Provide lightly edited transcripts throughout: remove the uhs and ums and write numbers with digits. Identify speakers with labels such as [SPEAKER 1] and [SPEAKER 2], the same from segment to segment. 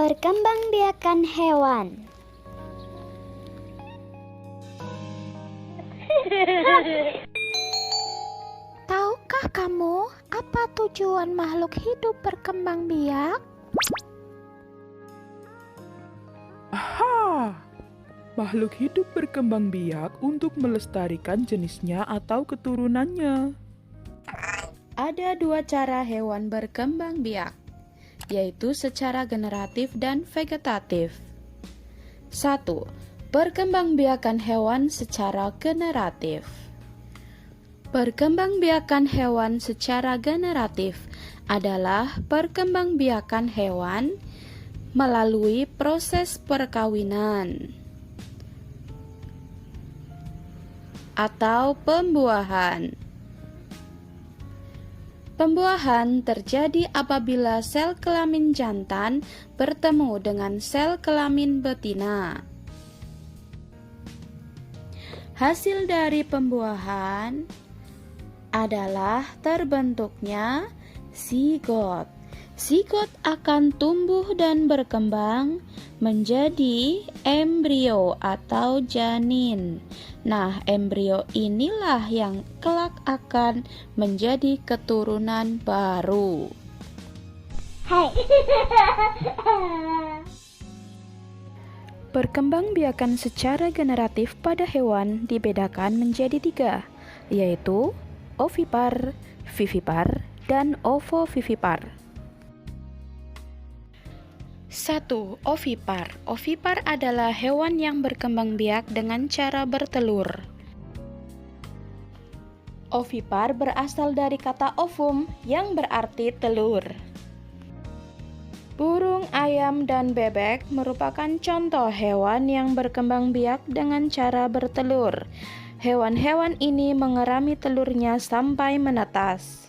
[SPEAKER 1] Perkembangbiakan hewan.
[SPEAKER 2] Tahukah kamu apa tujuan makhluk hidup berkembang biak?
[SPEAKER 3] Aha! Makhluk hidup berkembang biak untuk melestarikan jenisnya atau keturunannya.
[SPEAKER 4] Ada dua cara hewan berkembang biak, yaitu secara generatif dan vegetatif. 1. Perkembangbiakan hewan secara generatif. Perkembangbiakan hewan secara generatif adalah perkembangbiakan hewan melalui proses perkawinan atau pembuahan. Pembuahan terjadi apabila sel kelamin jantan bertemu dengan sel kelamin betina. Hasil dari pembuahan adalah terbentuknya zigot. Zigot akan tumbuh dan berkembang menjadi embrio atau janin. Nah, embrio inilah yang kelak akan menjadi keturunan baru.
[SPEAKER 1] Hai.
[SPEAKER 4] Perkembangbiakan secara generatif pada hewan dibedakan menjadi 3, yaitu ovipar, vivipar, dan ovovivipar. 1. Ovipar. Ovipar adalah hewan yang berkembang biak dengan cara bertelur. Ovipar berasal dari kata ovum yang berarti telur. Burung, ayam, dan bebek merupakan contoh hewan yang berkembang biak dengan cara bertelur. Hewan-hewan ini mengerami telurnya sampai menetas.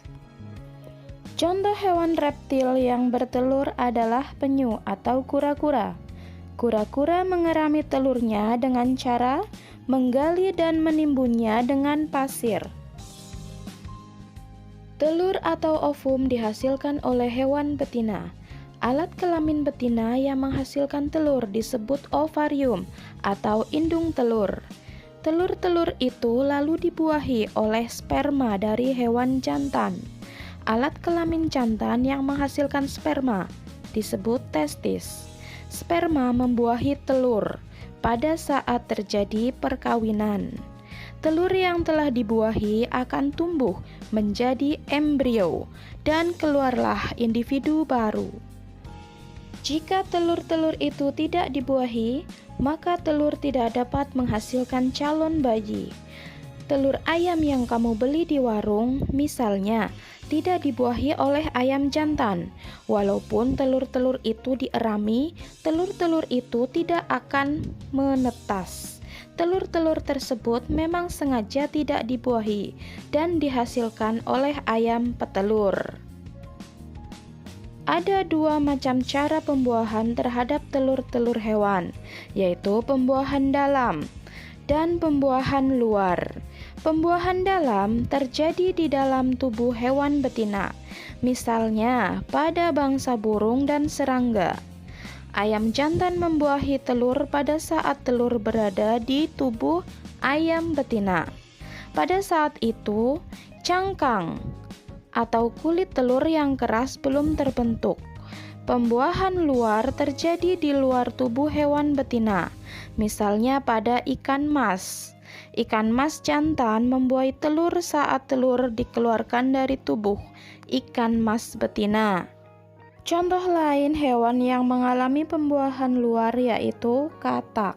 [SPEAKER 4] Contoh hewan reptil yang bertelur adalah penyu atau kura-kura. Kura-kura mengerami telurnya dengan cara menggali dan menimbunnya dengan pasir. Telur atau ovum dihasilkan oleh hewan betina. Alat kelamin betina yang menghasilkan telur disebut ovarium atau indung telur. Telur-telur itu lalu dibuahi oleh sperma dari hewan jantan. Alat kelamin jantan yang menghasilkan sperma disebut testis. Sperma membuahi telur pada saat terjadi perkawinan. Telur yang telah dibuahi akan tumbuh menjadi embrio dan keluarlah individu baru. Jika telur-telur itu tidak dibuahi, maka telur tidak dapat menghasilkan calon bayi. Telur ayam yang kamu beli di warung, misalnya, tidak dibuahi oleh ayam jantan. Walaupun telur-telur itu dierami, telur-telur itu tidak akan menetas. Telur-telur tersebut memang sengaja tidak dibuahi dan dihasilkan oleh ayam petelur. Ada dua macam cara pembuahan terhadap telur-telur hewan, yaitu pembuahan dalam dan pembuahan luar. Pembuahan dalam terjadi di dalam tubuh hewan betina, misalnya pada bangsa burung dan serangga. Ayam jantan membuahi telur pada saat telur berada di tubuh ayam betina. Pada saat itu, cangkang atau kulit telur yang keras belum terbentuk. Pembuahan luar terjadi di luar tubuh hewan betina, misalnya pada ikan mas. Ikan mas jantan membuahi telur saat telur dikeluarkan dari tubuh ikan mas betina. Contoh lain hewan yang mengalami pembuahan luar yaitu katak.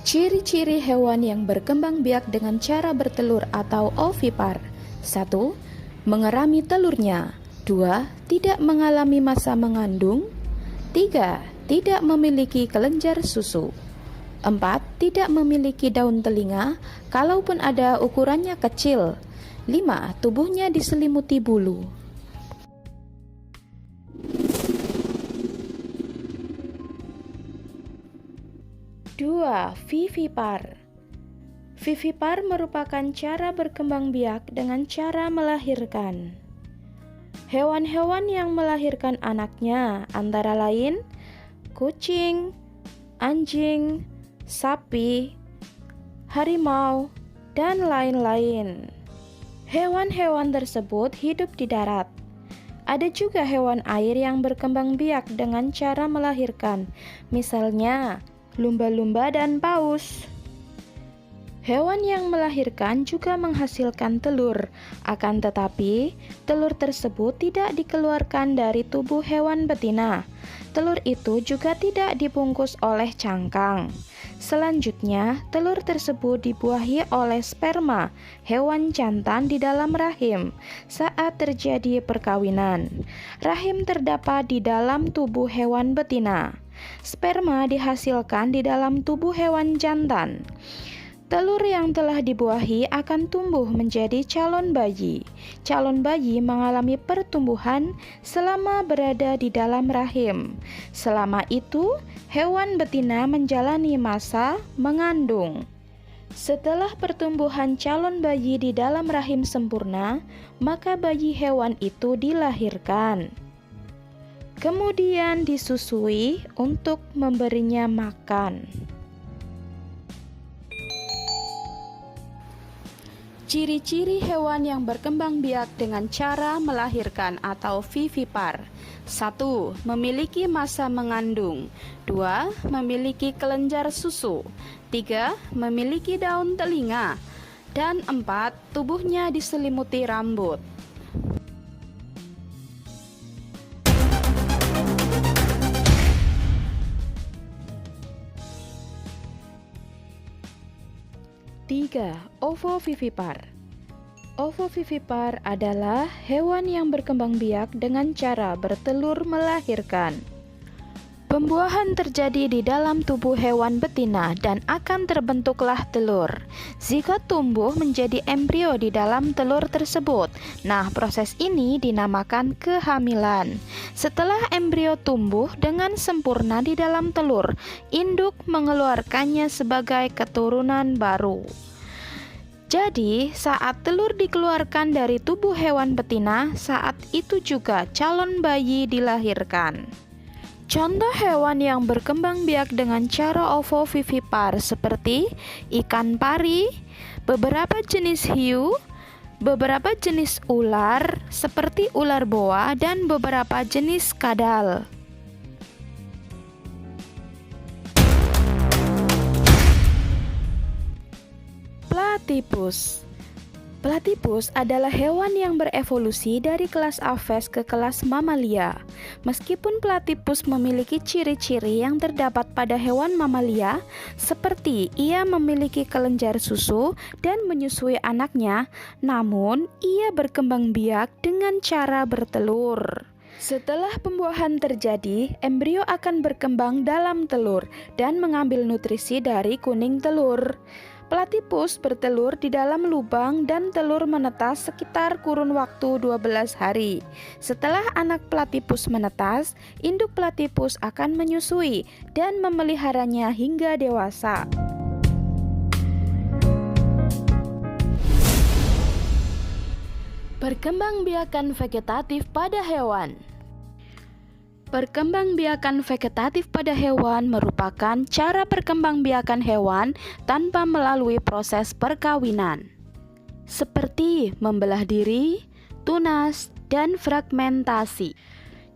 [SPEAKER 4] Ciri-ciri hewan yang berkembang biak dengan cara bertelur atau ovipar. 1. Mengerami telurnya. 2. Tidak mengalami masa mengandung. 3. Tidak memiliki kelenjar susu. 4. Tidak memiliki daun telinga, kalaupun ada ukurannya kecil. 5. Tubuhnya diselimuti bulu. Dua, vivipar. Vivipar merupakan cara berkembang biak dengan cara melahirkan. Hewan-hewan yang melahirkan anaknya antara lain kucing, anjing, sapi, harimau, dan lain-lain. Hewan-hewan tersebut hidup di darat. Ada juga hewan air yang berkembang biak dengan cara melahirkan, misalnya lumba-lumba dan paus. Hewan yang melahirkan juga menghasilkan telur, akan tetapi telur tersebut tidak dikeluarkan dari tubuh hewan betina. Telur itu juga tidak dibungkus oleh cangkang. Selanjutnya, telur tersebut dibuahi oleh sperma hewan jantan di dalam rahim saat terjadi perkawinan. Rahim terdapat di dalam tubuh hewan betina. Sperma dihasilkan di dalam tubuh hewan jantan. Telur yang telah dibuahi akan tumbuh menjadi calon bayi. Calon bayi mengalami pertumbuhan selama berada di dalam rahim. Selama itu, hewan betina menjalani masa mengandung. Setelah pertumbuhan calon bayi di dalam rahim sempurna, maka bayi hewan itu dilahirkan. Kemudian disusui untuk memberinya makan. Ciri-ciri hewan yang berkembang biak dengan cara melahirkan atau vivipar. 1. Memiliki masa mengandung. 2. Memiliki kelenjar susu. 3. Memiliki daun telinga. Dan 4. Tubuhnya diselimuti rambut. Ovovivipar. Ovovivipar adalah hewan yang berkembang biak dengan cara bertelur melahirkan. Pembuahan terjadi di dalam tubuh hewan betina dan akan terbentuklah telur. Zigot tumbuh menjadi embrio di dalam telur tersebut. Nah, proses ini dinamakan kehamilan. Setelah embrio tumbuh dengan sempurna di dalam telur, induk mengeluarkannya sebagai keturunan baru. Jadi, saat telur dikeluarkan dari tubuh hewan betina, saat itu juga calon bayi dilahirkan. Contoh hewan yang berkembang biak dengan cara ovovivipar seperti ikan pari, beberapa jenis hiu, beberapa jenis ular seperti ular boa, dan beberapa jenis kadal. Platypus. Platypus adalah hewan yang berevolusi dari kelas Aves ke kelas mamalia. Meskipun platypus memiliki ciri-ciri yang terdapat pada hewan mamalia, seperti ia memiliki kelenjar susu dan menyusui anaknya, namun ia berkembang biak dengan cara bertelur. Setelah pembuahan terjadi, embrio akan berkembang dalam telur dan mengambil nutrisi dari kuning telur. Platypus bertelur di dalam lubang dan telur menetas sekitar kurun waktu 12 hari. Setelah anak platypus menetas, induk platypus akan menyusui dan memeliharanya hingga dewasa. Perkembangbiakan vegetatif pada hewan. Perkembangbiakan vegetatif pada hewan merupakan cara perkembangbiakan hewan tanpa melalui proses perkawinan, seperti membelah diri, tunas, dan fragmentasi.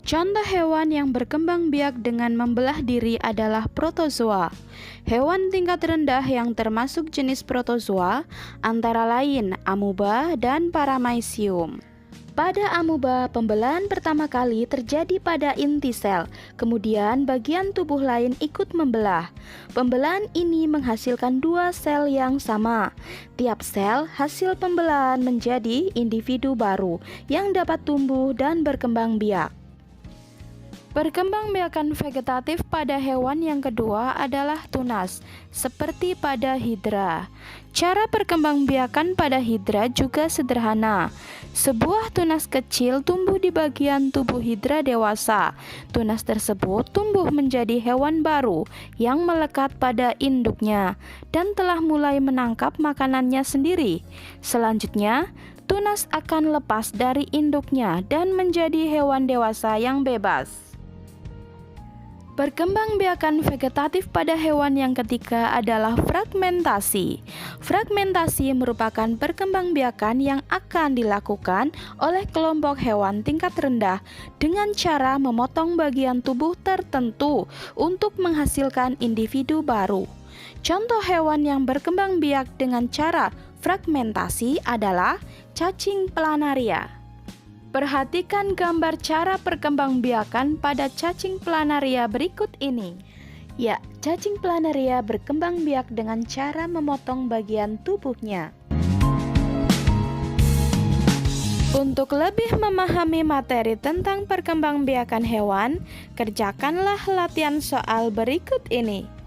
[SPEAKER 4] Contoh hewan yang berkembang biak dengan membelah diri adalah protozoa. Hewan tingkat rendah yang termasuk jenis protozoa antara lain amuba dan paramecium. Pada amuba, pembelahan pertama kali terjadi pada inti sel, kemudian bagian tubuh lain ikut membelah. Pembelahan ini menghasilkan dua sel yang sama. Tiap sel hasil pembelahan menjadi individu baru yang dapat tumbuh dan berkembang biak. Perkembangbiakan vegetatif pada hewan yang kedua adalah tunas, seperti pada hidra. Cara perkembangbiakan pada hidra juga sederhana. Sebuah tunas kecil tumbuh di bagian tubuh hidra dewasa. Tunas tersebut tumbuh menjadi hewan baru yang melekat pada induknya dan telah mulai menangkap makanannya sendiri. Selanjutnya, tunas akan lepas dari induknya dan menjadi hewan dewasa yang bebas. Perkembangbiakan vegetatif pada hewan yang ketiga adalah fragmentasi. Fragmentasi merupakan perkembangbiakan yang akan dilakukan oleh kelompok hewan tingkat rendah dengan cara memotong bagian tubuh tertentu untuk menghasilkan individu baru. Contoh hewan yang berkembang biak dengan cara fragmentasi adalah cacing planaria. Perhatikan gambar cara perkembangbiakan pada cacing planaria berikut ini. Ya, cacing planaria berkembang biak dengan cara memotong bagian tubuhnya. Untuk lebih memahami materi tentang perkembangbiakan hewan, kerjakanlah latihan soal berikut ini.